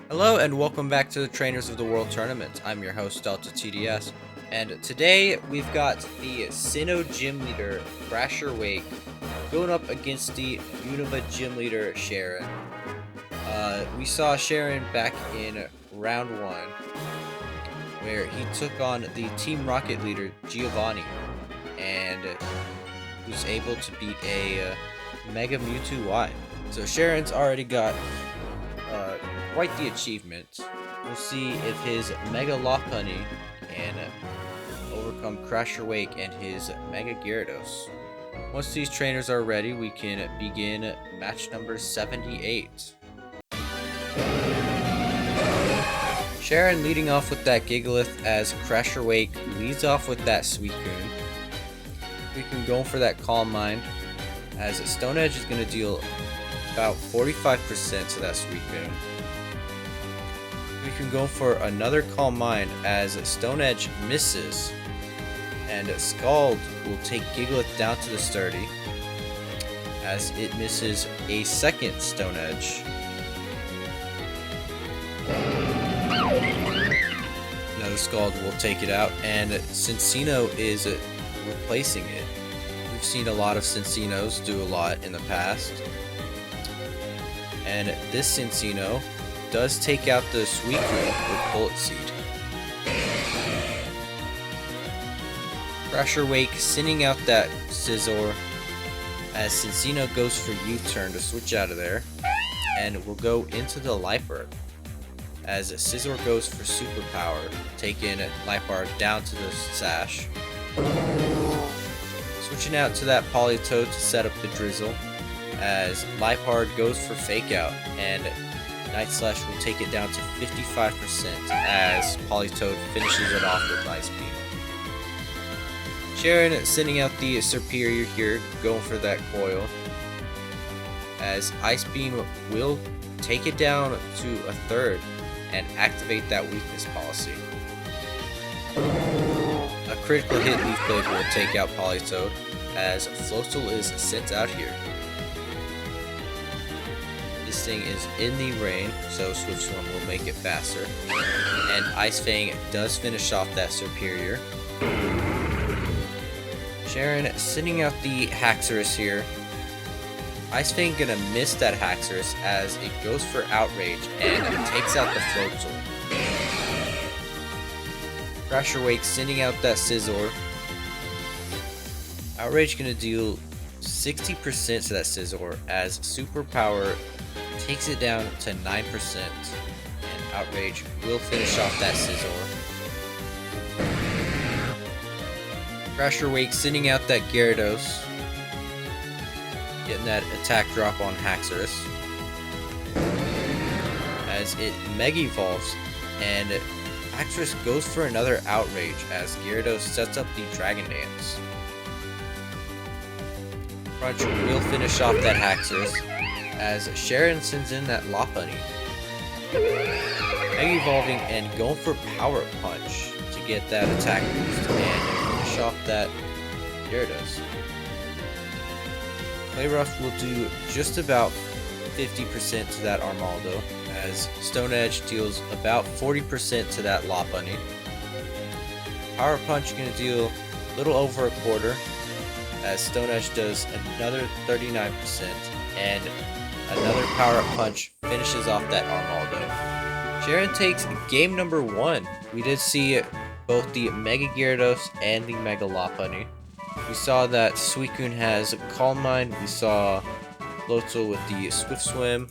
Hello and welcome back to the Trainers of the World Tournament. I'm your host, DeltaTDS, and today we've got the Sinnoh Gym Leader, Crasher Wake, going up against the Unova Gym Leader, Cheren. We saw Cheren back in round 1, where he took on the Team Rocket leader, Giovanni, and was able to beat a Mega Mewtwo Y. So Cheren's already got quite the achievement. We'll see if his Mega Lopunny can overcome Crasher Wake and his Mega Gyarados. Once these trainers are ready, we can begin match number 78. Cheren leading off with that Gigalith as Crasher Wake leads off with that Suicune. Suicune going for that Calm Mind as Stone Edge is going to deal about 45% to that Suicune. We can go for another Calm Mind as Stone Edge misses, and Scald will take Gigalith down to the Sturdy as it misses a second Stone Edge. Another Scald will take it out, and Sinnoh is replacing it. We've seen a lot of Sinnohs do a lot in the past, and this Sinnoh does take out the Suicune with Bullet Seed. Crasher Wake sending out that Scizor as Sinnoh goes for U-turn to switch out of there, and will go into the Life Orb as Scizor goes for Superpower, taking Life Orb down to the Sash. Switching out to that Politoed to set up the Drizzle as Life Orb goes for Fake Out, and Night Slash will take it down to 55% as Politoed finishes it off with Ice Beam. Cheren sending out the Superior here, going for that Coil, as Ice Beam will take it down to a third and activate that Weakness Policy. A critical hit Leaf Blade will take out Politoed as Floatzel is sent out here. This thing is in the rain, so Swift Swim will make it faster. And Ice Fang does finish off that Superior. Cheren sending out the Haxorus here. Ice Fang gonna miss that Haxorus as it goes for Outrage and takes out the Floatzel. Crasher Wake sending out that Scizor. Outrage gonna deal 60% to that Scizor as Superpower takes it down to 9%, and Outrage will finish off that Scizor. Crasher Wake sending out that Gyarados, getting that attack drop on Haxorus as it Mega Evolves, and Haxorus goes for another Outrage as Gyarados sets up the Dragon Dance. Crunch will finish off that Haxorus as Cheren sends in that Lopunny. Mega Evolving and going for Power Punch to get that attack boost and finish off that Gyarados. Play Rough will do just about 50% to that Armaldo as Stone Edge deals about 40% to that Lopunny. Power Punch going to deal a little over a quarter as Stone Edge does another 39%, and another Power Up Punch finishes off that Armaldo. Cheren takes game number 1. We did see both the Mega Gyarados and the Mega Lopunny. We saw that Suicune has Calm Mind, we saw Floatzel with the Swift Swim,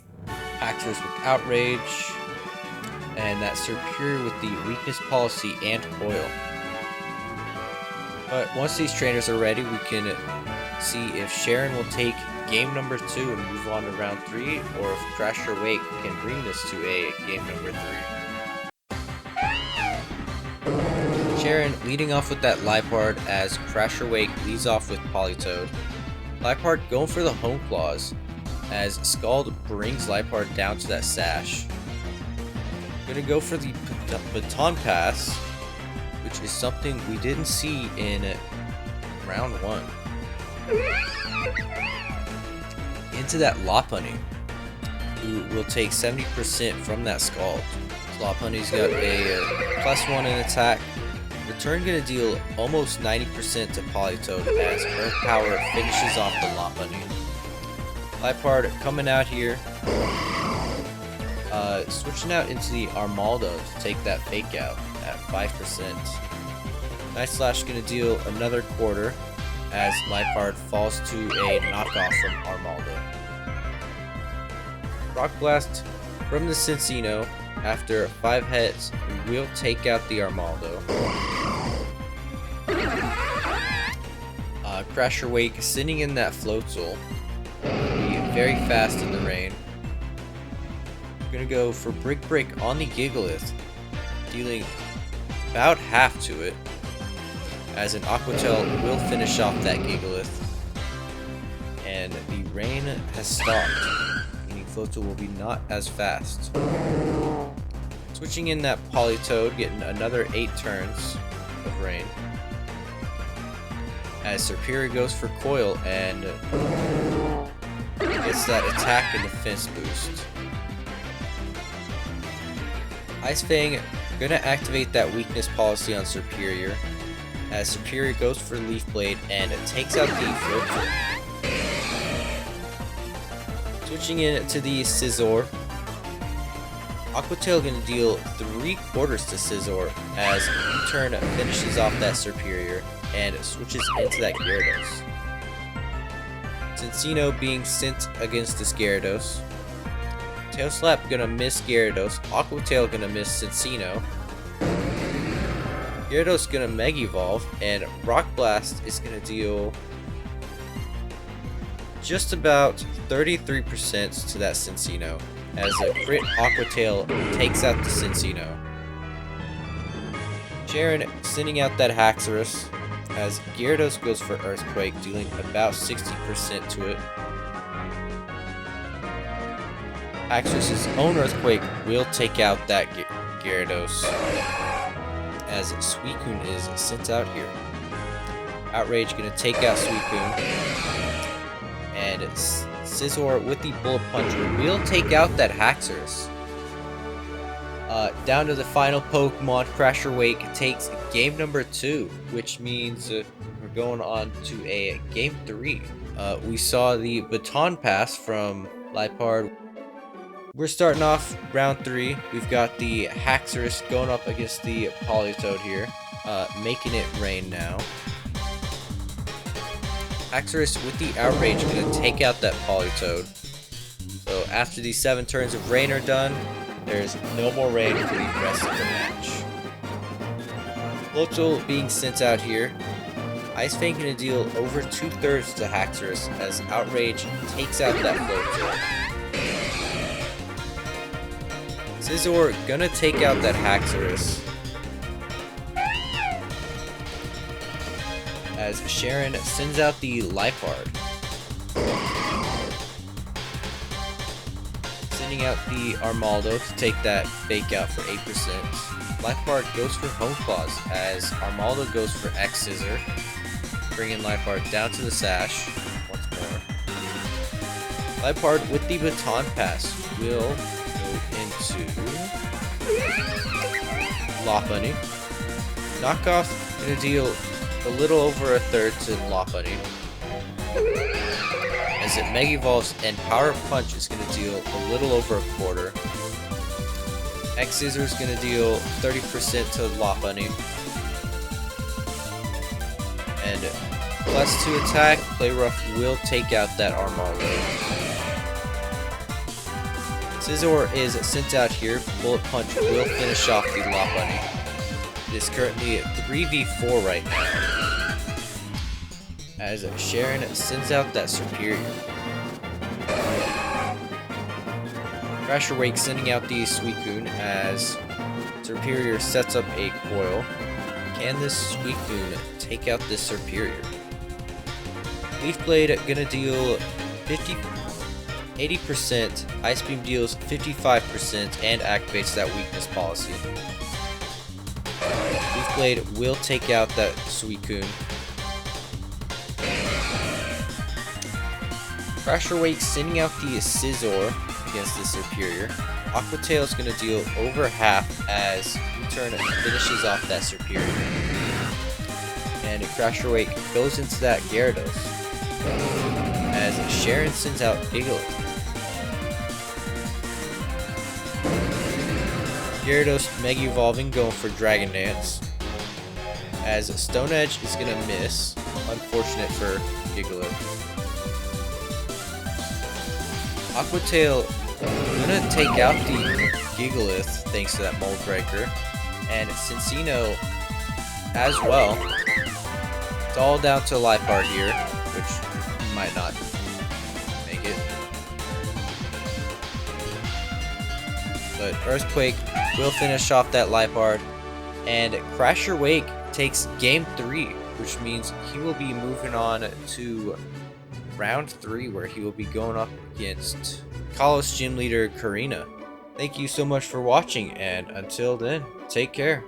Haxorus with Outrage, and that Superior with the Weakness Policy and Coil. But once these trainers are ready, we can see if Cheren will take game number 2 and move on to round 3, or if Crasher Wake can bring this to a game number 3. Cheren leading off with that Liepard as Crasher Wake leads off with Politoed. Liepard going for the Home Claws as Scald brings Liepard down to that Sash. Gonna go for the Baton Pass, which is something we didn't see in round 1. Into that Lopunny. who will take 70% from that Scald. Lopunny's got a +1 in attack. Return gonna deal almost 90% to Politoed as Earth Power finishes off the Lopunny. Liepard coming out here, switching out into the Armaldo to take that fake out at 5%. Night Slash gonna deal another quarter as Liepard falls to a knockoff from Armaldo. Rock Blast from the Sinnoh. After 5 hits, we'll take out the Armaldo. Crasher Wake sitting in that Floatzel. Be very fast in the rain. We're gonna go for Brick Break on the Gigalith, dealing about half to it, as an Aqua Tail will finish off that Gigalith. And the rain has stopped, meaning Floatzel will be not as fast. Switching in that Politoed, getting another 8 turns of rain. As Serperior goes for Coil and gets that attack and defense boost. Ice Fang gonna activate that weakness policy on Serperior, as Serperior goes for Leaf Blade and takes out the Floatzel. Switching in to the Scizor. Aqua Tail gonna deal 3/4 to Scizor as U-Turn finishes off that Serperior and switches into that Gyarados. Sinnoh being sent against this Gyarados. Tail Slap gonna miss Gyarados. Aqua Tail gonna miss Sinnoh. Gyarados gonna Mega Evolve, and Rock Blast is gonna deal just about 33% to that Sinnoh, as a crit Aqua Tail takes out the Sinnoh. Cheren sending out that Haxorus, as Gyarados goes for Earthquake, dealing about 60% to it. Haxorus' own Earthquake will take out that Gyarados, as Suicune is sent out here. Outrage gonna take out Suicune, and Scizor with the Bullet Punch will take out that Haxorus. Down to the final Pokemon, Crasher Wake takes game number 2, which means we're going on to a game 3. We saw the Baton Pass from Liepard. We're starting off round 3. We've got the Haxorus going up against the Politoed here, making it rain now. Haxorus with the Outrage gonna take out that Politoed. So after these 7 turns of rain are done, there's no more rain for the rest of the match. Floatzel being sent out here. Ice Fang gonna deal over 2/3 to Haxorus as Outrage takes out that Floatzel. Scizor gonna take out that Haxorus, as Cheren sends out the Liepard. Sending out the Armaldo to take that fake out for 8%. Liepard goes for Home Claws as Armaldo goes for X Scissor, bringing Liepard down to the sash once more. Liepard with the Baton Pass will go into Lopunny. Knockoff gonna deal a little over 1/3 to Lopunny, as it Mega Evolves, and Power Punch is going to deal a little over 1/4. X Scissor is going to deal 30% to Lopunny, and +2 attack, Play Rough will take out that Armaldo. Scizor is sent out here, Bullet Punch will finish off the Lopunny. It is currently 3v4 right now, as Cheren sends out that Serperior. Crasher Wake sending out the Suicune as Serperior sets up a Coil. Can this Suicune take out this Serperior? Leaf Blade gonna deal 80%, Ice Beam deals 55% and activates that weakness policy. Leaf Blade will take out that Suicune. Crasher Wake sending out the Scizor against the Superior. Aqua Tail is going to deal over half as U-Turn finishes off that Superior. And Crasher Wake goes into that Gyarados as Cheren sends out Gigalith. Gyarados Mega Evolving going for Dragon Dance as Stone Edge is going to miss. Unfortunate for Gigalith. Aqua Tail gonna take out the Gigalith thanks to that Mold Breaker, and Sinnoh as well. It's all down to Liepard here, which might not make it. But Earthquake will finish off that Liepard, and Crasher Wake takes Game 3, which means he will be moving on to Round 3, where he will be going up against Kalos Gym Leader Karina. Thank you so much for watching, and until then, take care.